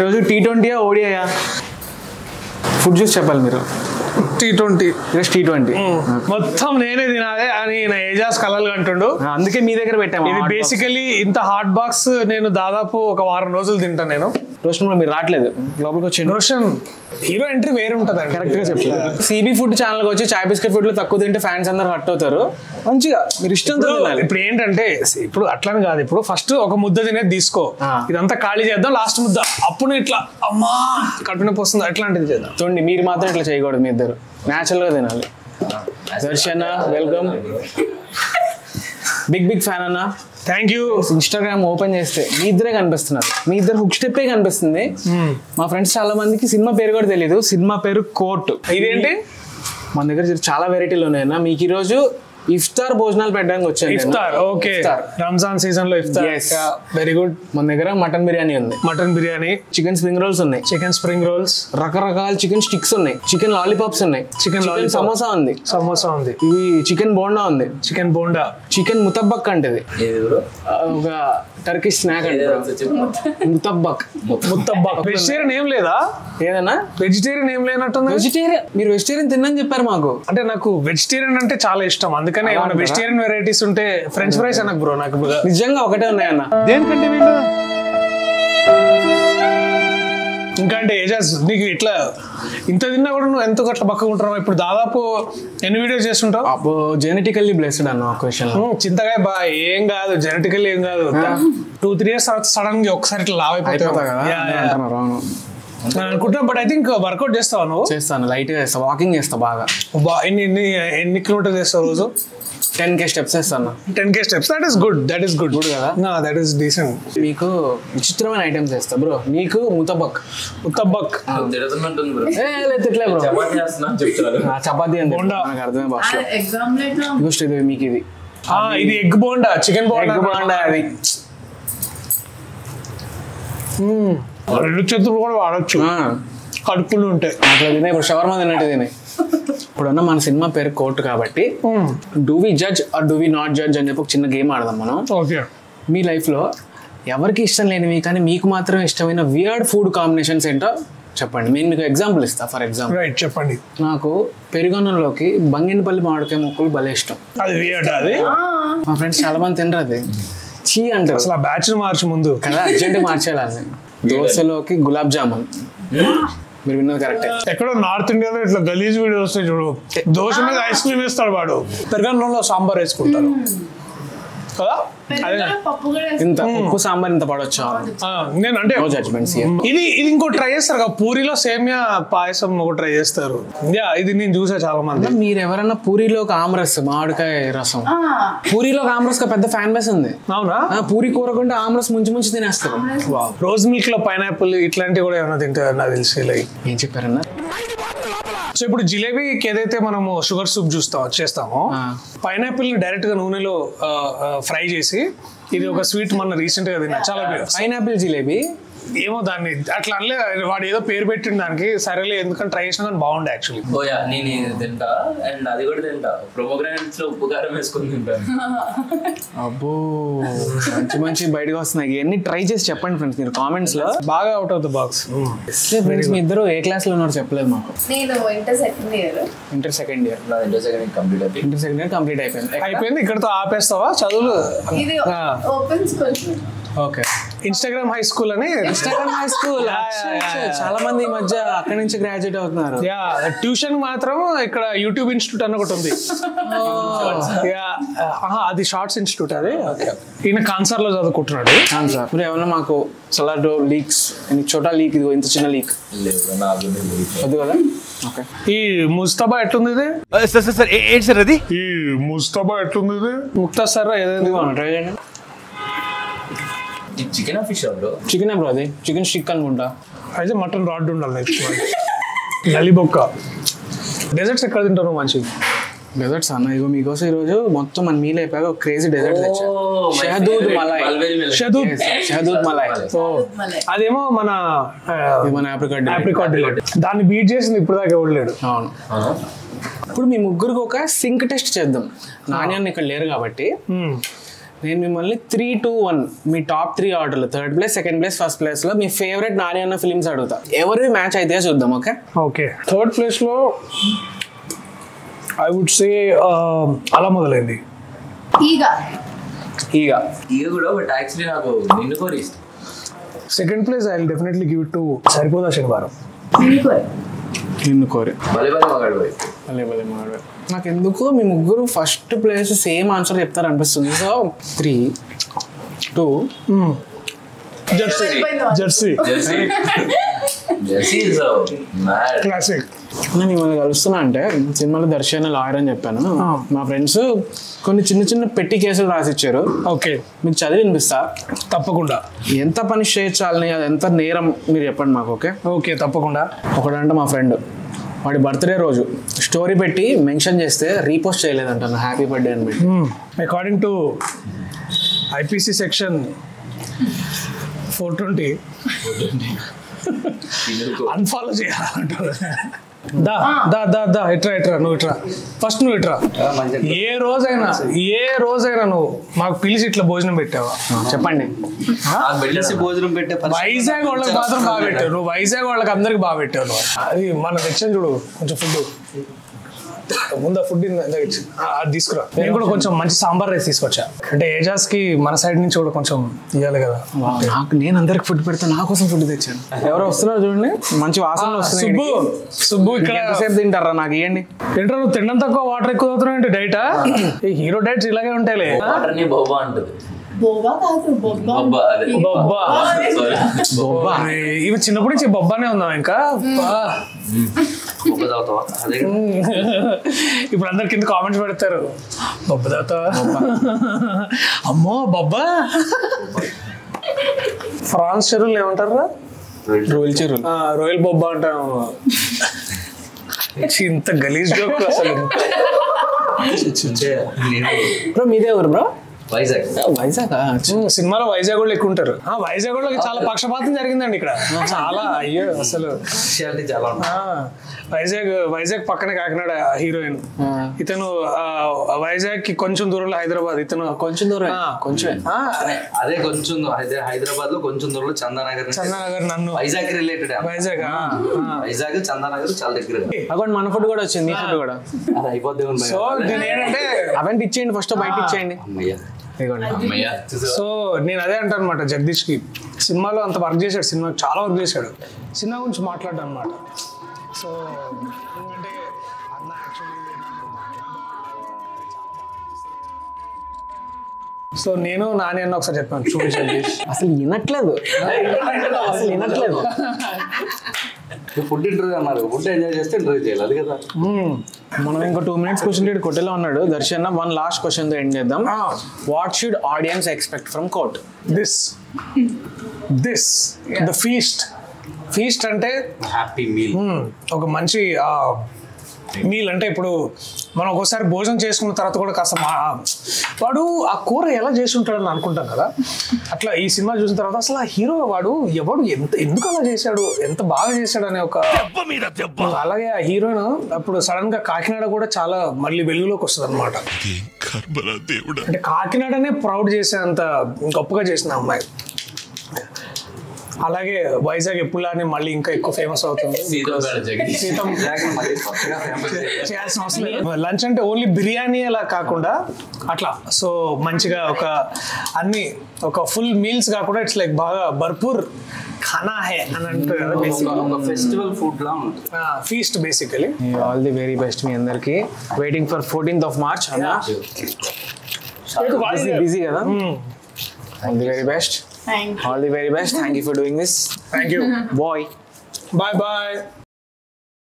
ఈరోజు T20 Odia food చూసి చెప్పాలి మీరు. T20 T20 మొత్తం నేనే తినాలి అని నా ఏజాస్ కలలు అంటుండు. అందుకే మీ దగ్గర పెట్టాము. ఇది బేసికలీ ఇంత హాట్ బాక్స్ నేను దాదాపు ఒక వారం రోజులు తింటాను. నేను రోషన్ మీరు రావట్లేదు లోపలికి వచ్చి. రోషన్ హీరో ఎంట్రీ వేరే ఉంటుంది. కరెక్ట్ గా చెప్తారు. CB ఫుడ్ ఛానల్కి వచ్చి చాయ్ బిస్కెట్ ఫుడ్ తక్కువ తింటే ఫ్యాన్స్ అందరు హట్ అవుతారు. మంచిగా మీరు ఇష్టంతో తినాలి. ఇప్పుడు ఏంటంటే ఇప్పుడు అట్లని కాదు, ఇప్పుడు ఫస్ట్ ఒక ముద్ద తినేది తీసుకో, ఇదంతా ఖాళీ చేద్దాం, లాస్ట్ ముద్ద అప్పుడు ఇట్లా అమ్మా కడుపు నొప్పి వస్తుంది అట్లాంటిది చేద్దాం. చూడండి మీరు మాత్రం ఇట్లా చేయకూడదు, మీ ఇద్దరు న్యాచురల్ గా తినాలి. దర్శన వెల్కమ్, బిగ్ ఫ్యాన్ అన్న. Thank you. ఇన్స్టాగ్రామ్ ఓపెన్ చేస్తే మీ ఇద్దరే కనిపిస్తున్నారు, మీ ఇద్దరు హుక్ స్టెప్పే కనిపిస్తుంది. మా ఫ్రెండ్స్ చాలా మందికి సినిమా పేరు కూడా తెలియదు. సినిమా పేరు కోర్ట్. ఇదేంటి మన దగ్గర చాలా వెరైటీలు ఉన్నాయన్నా. మీకు ఈ రోజు ఇఫ్తార్ భోజనాలు పెట్టడానికి వచ్చాను. ఇఫ్తార్ ఓకే, రంజాన్ సీజన్ లో ఇఫ్తార్. Very good. మన దగ్గర మటన్ బిర్యానీ ఉంది, mutton biryani, chicken spring rolls ఉన్నాయి, చికెన్ స్ప్రింగ్ రోల్స్, రకరకాల చికెన్ స్టిక్స్ ఉన్నాయి, చికెన్ లాలీపాప్స్ ఉన్నాయి, చికెన్ సమోసా ఉంది, ఇవి చికెన్ బోండా ఉంది, చికెన్ బోండా, చికెన్ ముతబ్బక్ అంటే ఒక టర్కిష్ స్నాక్ అంటే ముతబ్బక్. వెజిటేరియన్ ఏం లేదా? ఏదన్నా వెజిటేరియన్ ఏం లేనట్టుంది. వెజిటేరియన్ మీరు వెజిటేరియన్ తిన్నని చెప్పారు మాకు. అంటే నాకు వెజిటేరియన్ అంటే చాలా ఇష్టం, అందుకనే ఏమైనా వెజిటేరియన్ వెరైటీస్ ఉంటే ఫ్రెంచ్ ఫ్రైస్ అనకు బ్రో. నాకు నిజంగా ఒకటే ఉన్నాయన్న. దేనికంటే వీళ్ళు ఇంకా అంటే ఏజాస్ నీకు ఇట్లా ఇంత తిన్నా కూడా నువ్వు ఎంత అట్లా బక్కగా ఉంటావు? ఇప్పుడు దాదాపు ఎన్ని వీడియోస్ చేస్తుంటావు? అబ్బో జెనెటికల్లీ బ్లెస్డ్ అన్న ఒక విషయం. చింతగా బా ఏం కాదు, జెనెటికల్లీ ఏం కాదు. 2-3 years తర్వాత సడన్ గా ఒకసారి ఇట్లా లావ్ అయిపోతావు కదా అనుకుంటున్నా. బట్ ఐ థింక్ వర్కౌట్ చేస్తావు నువ్వు? చేస్తాను, లైట్ గా చేస్తా, వాకింగ్ చేస్తా బాగా. ఎన్ని కిలోమీటర్స్ చేస్తావు రోజు? 10K స్టెప్స్ చేస్తాను. 10K steps. That is good, that is good కదా. That is decent. మీకు విచిత్రమైన ఐటమ్స్ చేస్తా బ్రో. నీకు ముతబ్బక్ చపాతీ అంటే నాకు అర్థమే భాష. మీకు ఇది ఎగ్ బోండా, చికెన్ బోండా. అది రెండు చేతులు కూడా వాడచ్చు, కడుపులు ఉంటాయి అట్లా తినే. ఇప్పుడు షవర్మా తిన్నట్టు తినే. ఇప్పుడున్న మన సినిమా పేరు కోర్ట్ కాబట్టి do we judge or do we not judge అని చెప్పి ఒక చిన్న గేమ్ ఆడదాం మనం. మీ లైఫ్ లో ఎవరికి ఇష్టం లేనివి కానీ మీకు మాత్రం ఇష్టమైన వియర్డ్ ఫుడ్ కాంబినేషన్స్ ఏంటో చెప్పండి. నేను మీకు ఎగ్జాంపుల్ ఇస్తా. ఫర్ ఎగ్జాంపుల్ చెప్పండి. నాకు పెరుగన్నంలోకి బంగినపల్లి మామిడికాయ ముక్కలు భలే ఇష్టం. అది వియర్డ్. అది మా ఫ్రెండ్స్ చాలా మంది తినరు, అది చీ అంటారు. అసలు ఆ బ్యాచ్ మార్చి ముందు కదా అర్జెంట్ మార్చేయాలి. దోశలోకి గులాబ్ జామున్, మీరు విన్నది కరెక్ట్. ఎక్కడో నార్త్ ఇండియాలో ఇట్లా గలీజ్ వీడియోస్ వస్తాయి చూడు, దోశ మీద ఐస్ క్రీమ్ వేస్తాడు వాడు, పెరుగన్నంలో సాంబార్ వేసుకుంటారు కదా. ఇంత ఉప్పు సాంబార్ ఇంత పడవచ్చు. నేను అంటే ఇది ఇంకో ట్రై చేస్తారు కదా, పూరిలో సేమియా పాయసం ఒకటి ట్రై చేస్తారు. ఇది నేను చూసా చాలా మంది. మీరు ఎవరన్నా పూరిలో ఆమ్రస్, మామిడికాయ రసం, పూరిలో ఆమ్రస్ పెద్ద ఫ్యాన్ బేస్ ఉంది. అవునా? పూరి కూరకుంటే ఆమ్రస్ ముంచి తినేస్తారు. రోజ్ మిల్క్ లో పైనాపిల్ ఇట్లాంటివి కూడా ఏమైనా తింటారు నాకు తెలిసి. ఏం చెప్పారన్నా? సో ఇప్పుడు జిలేబీకి ఏదైతే మనము షుగర్ సూప్ చేస్తామో, పైనాపిల్ ని డైరెక్ట్ గా నూనెలో ఫ్రై చేసి, ఇది ఒక స్వీట్ మన రీసెంట్ గా తిన్నా, చాలా పైనాపిల్ జిలేబీ. ఏమో దాన్ని అట్లా అనలే, వాడు ఏదో పేరు పెట్టిన దానికి, సరేలే ఎందుకంటే ట్రై చేసినా కానీ బాగుండే యాక్చువల్లీ. నేను తింటా అండ్ అది కూడా తింటా. ప్రొమోగ్రానేట్స్ లో ఉప్పు కారం వేసుకుని తింటాను. అబ్బో మంచి బయటకు వస్తున్నాయి. ఇవన్నీ ట్రై చేసి చెప్పండి ఫ్రెండ్స్ మీరు కామెంట్స్ లో. బాగా out of the box. Friends మీ ఇద్దరు ఏ క్లాస్ లో ఉన్నారు చెప్పలేదు మాకు. నేను inter second year. Inter second year complete అయిపోయింది. ఇక్కడతో ఆపేస్తావా చదువులు? ఇది open school. Okay. Instagram high school అని. ఇన్స్టాగ్రామ్ హై స్కూల్ చాలా మంది ఈ మధ్య అక్కడి నుంచి గ్రాడ్యుయేట్ అవుతున్నారు. ట్యూషన్ మాత్రం ఇక్కడ యూట్యూబ్ ఇన్స్టిట్యూట్ అని ఒకటి ఉంది. అది షార్ట్స్ ఇన్స్టిట్యూట్. అది ఈయన కాన్సార్ లో చదువుకుంటున్నాడు. మీరు ఏమన్నా మాకు సలాడో లీక్స్, చోటా లీక్, ఇది ఇంత చిన్న లీక్ వద్దు కదా. ఓకే. ఈ ముస్తబా ఎట్లుంది? ఇది ఏంటి సార్ అది? ఈ ముస్తబా ఎట్లుంది? ఇది ముక్తా సార్ ఏదైంది ట్రై చేయండి. Chicken fish bro? Chicken bro, అది చికెన్ స్టిక్ అనుకుంటా. అయితే మటన్ రాడ్ ఉండాలి నెక్స్ట్. నల్లి బొక్క. డెజర్ట్స్ ఎక్కడ తింటారు మంచిగా? డెజర్ట్స్ అన్న ఇగో మీకోసం ఈ రోజు మొత్తం మన మీల్ అయిపోయాక ఒక క్రేజీ డెజర్ట్ తెచ్చా. షహదూద్ మలై. అదేమో మన ఆప్రికాట్. దాన్ని బీట్ చేసింది ఇప్పుడు దాకా ఇవ్వలేడు. అవును. ఇప్పుడు మీ ముగ్గురికి ఒక సింక్ టెస్ట్ చేద్దాం. నాణ్యాన్ని ఇక్కడ లేరు కాబట్టి నేను మిమ్మల్ని 3-2-1 మీ టాప్ 3 ఆర్డర్లు, 3rd place, 2nd place, 1st place లో మీ ఫేవరెట్ నాని అన్న ఫిల్మ్స్ అడుగుతా. ఎవరి మ్యాచ్ అయితే చూద్దాం. ఓకే ఓకే 3rd ప్లేస్ లో ఐ వుడ్ సే అలా మొదలైంది ఈగ కూడా, బట్ యాక్చువల్లీ నాకు నిన్ను కోరి ఇష్టం. 2nd place I will definitely give it to Saripodhaa Sanivaaram. Ninnu కోరి భలే భలే మగాడు పోయి. నాకు ఎందుకు మీ ముగ్గురు ఫస్ట్ ప్లేస్ సేమ్ ఆన్సర్ చెప్తారు అనిపిస్తుంది. So 3-2 Jersey classic. నేను మిమ్మల్ని కలుస్తున్నా అంటే సినిమాలో దర్శన లాయర్ అని చెప్పాను. మా ఫ్రెండ్స్ కొన్ని చిన్న చిన్న పెట్టి కేసులు రాసిచ్చారు. ఓకే మీకు చదివి వినిపిస్తా. తప్పకుండా. ఎంత పని చేయించాలని, అది ఎంత నేరం మీరు చెప్పండి మాకు. ఓకే ఓకే తప్పకుండా. ఒకడంటే మా ఫ్రెండ్ వాడి బర్త్డే రోజు స్టోరీ పెట్టి మెన్షన్ చేస్తే రీపోస్ట్ చేయలేదంట హ్యాపీ బర్త్డే అని పెట్టి. According to IPC section 420 unfollow చేయాలంటారు. దా దా దా దా ఇట్రా నువ్వు ఇట్రా, ఫస్ట్ నువ్వు ఇట్రా. ఏ రోజైనా నువ్వు మాకు పిలిచి ఇట్లా భోజనం పెట్టావా? చెప్పండి. భోజనం పెట్టే వైజాగ్ వాళ్ళకి మాత్రం బాగా పెట్టావు నువ్వు. వైజాగ్ వాళ్ళకి అందరికి బాగా పెట్టావు నువ్వు. అది మన తెచ్చాను చూడు కొంచెం ఫుడ్. ముందు ఫుడ్ అది తీసుకురా. నేను కూడా కొంచెం మంచి సాంబార్ రైస్ తీసుకొచ్చా. అంటే ఏజాస్ కి మన సైడ్ నుంచి కూడా కొంచెం ఇవ్వాలి కదా. నాకు నేను అందరికి ఫుడ్ పెడతా, నా కోసం ఫుడ్ తెచ్చాను. ఎవరో వస్తున్నారు చూడండి, మంచి వాసన వస్తుంది. సుబ్బు ఇక్కడ ఎంతసేపు తింటారా? నాకు ఇవ్వండి. తింటారు. నువ్వు తినడం తక్కువ, వాటర్ ఎక్కువ అవుతున్నావు ఏంటి? డైటా ఈ హీరో డైట్స్ ఇలాగే ఉంటాయిలే. ఇవి చిన్నప్పటి నుంచి బొబ్బానే ఉందాం ఇంకా. ఇప్పుడు అందరు కింద కామెంట్స్ పెడతారు, బొబ్బ తాగుతావా? అమ్మో బొబ్బా. ఫ్రాన్స్ చెరువులు ఏమంటారా? రోయల్ చెరువులు. రోయల్ బొబ్బా అంటాను. ఇంత గలీజ్ జోక్ అసలు. బ్రో మీదే ఎవరు బ్రో? వైజాగ్. సినిమాలో వైజాగ్ వాళ్ళు ఎక్కువ ఉంటారు. వైజాగ్ వాళ్ళకి చాలా పక్షపాతం జరిగిందండి ఇక్కడ. చాలా అయ్యో అసలు వైజాగ్ పక్కనే కాకినాడ హీరోయిన్. ఇతను వైజాగ్ కి కొంచెం దూరంలో హైదరాబాద్. ఇతను కొంచెం దూరం, కొంచెం అదే కొంచెం హైదరాబాద్ లో కొంచెం దూరంలో చందానగర్. నన్ను వైజాగ్ రిలేటెడ్. వైజాగ్ చందానగర్ చాలా దగ్గర. అక్కడ మన ఫుడ్ కూడా వచ్చింది, మీ ఫుడ్ కూడా అయిపోద్ది. సో నేనంటే అవన్నీ ఇచ్చేయండి, ఫస్ట్ బయట ఇచ్చేయండి. సో నేను అదే అంటాను అనమాట. జగదీష్ కి సినిమాలో అంత వర్క్ చేశాడు, సినిమా చాలా వర్క్ చేశాడు. సినిమా గురించి మాట్లాడ్డా అనమాట. సో ఎందుకంటే అన్న యాక్చువల్లీ సో నేను నాని అన్న ఒకసారి చెప్పాను చూడు జగదీష్. అసలు వినట్లేదు. ఫుడ్ ఇంటర్వ్యూ అన్నారు. ఫుడ్ ఎంజాయ్ చేస్తే ఇంటర్వ్యూ చేయాలి, అది కదా. మనం ఇంకో 2 minutes క్వశ్చన్ కొట్టేలా ఉన్నాడు దర్శన్. 1 last question తో ఎండ్ చేద్దాం. What should audience expect from court? This the feast అంటే హ్యాపీ మీల్. ఒక మంచి మీల్. అంటే ఇప్పుడు మనం ఒక్కోసారి భోజనం చేసుకున్న తర్వాత కూడా కాస్త వాడు ఆ కూర ఎలా చేసి ఉంటాడని అనుకుంటాం కదా. అట్లా ఈ సినిమా చూసిన తర్వాత అసలు ఆ హీరో వాడు ఎవడు ఎందుకు అలా చేశాడు, ఎంత బాగా చేశాడు అనే ఒక. అలాగే ఆ హీరోయిన్ అప్పుడు సడన్ గా కాకినాడ కూడా చాలా మళ్ళీ వెలుగులోకి వస్తుంది అనమాట. అంటే కాకినాడనే ప్రౌడ్ చేసేంత గొప్పగా చేసిన అమ్మాయి. అలాగే వైజాగ్ ఎప్పుడులానే మళ్ళీ ఇంకా ఎక్కువ ఫేమస్ అవుతుంది. చేయాల్సిన అవసరం లేదు. లంచ్ అంటే ఓన్లీ బిర్యానీ అలా కాకుండా అట్లా సో మంచిగా అన్ని ఒక ఫుల్ మీల్స్ కాకుండా ఇట్స్ లైక్ బాగా భర్పూర్ ఖానా హే అని అంటారు. ఫెస్టివల్ ఫుడ్ లా feast basically. All the very best మీ అందరికి. Waiting for 14th of March. Busy కదా. All the very best. All the very best. Thank you for doing this. Thank you. Bye. Bye.